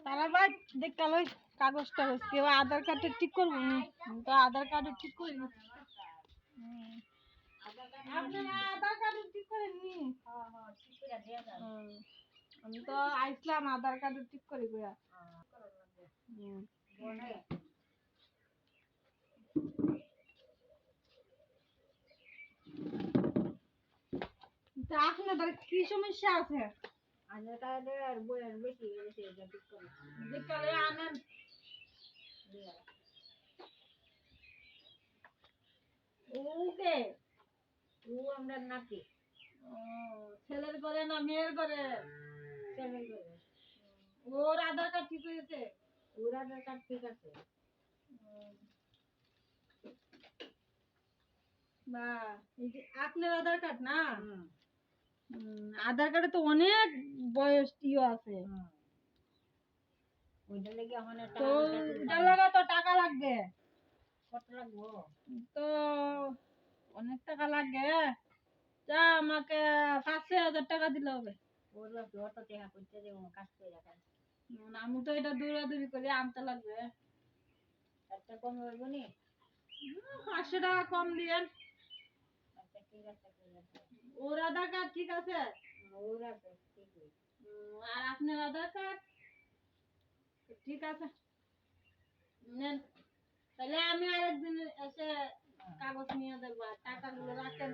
তারা ভাই দেখতে লই কাগজ টাগজ কেউ আধার কার্ডে ঠিক করবো তো আধার কার্ডে ঠিক করি আপনারা আধার কার্ডে ঠিক করেননি আমি তো আইসলাম আধার কার্ডে ঠিক করি কইয়া আপনাদের কি সমস্যা আছে আধার কার্ডের আর বইয়ের বেশি বেশি এটা ঠিক করে বিকালে আনেন ওকে ও আমরা নাকি ছেলের করে না মেয়ের করে ছেলের করে ওর আধার কার্ড ঠিক হয়েছে ওর আধার কার্ড ঠিক আছে বা আপনার আধার কার্ড না আধার কার্ডে তো অনেক বয়স আছে ওইটা লেগে আমার তো ওইটা লাগা তো টাকা লাগবে কত লাগবে তো অনেক টাকা লাগে যা আমাকে 5,000 টাকা দিলে হবে ওর অত টাকা করতে দেবো কাজ করে রাখেন আমি তো এটা দৌড়াদৌড়ি করে আনতে লাগবে একটা কম হইব নি 500 টাকা কম দিয়েন আচ্ছা ঠিক আছে ওর আধার কার্ড ঠিক আছে ওর আছে ঠিক আছে আর আপনার আধার কার্ড ঠিক আছে নেন তাহলে আমি আরেকদিন এসে কাগজ নিয়ে দেবো টাকাগুলো রাখেন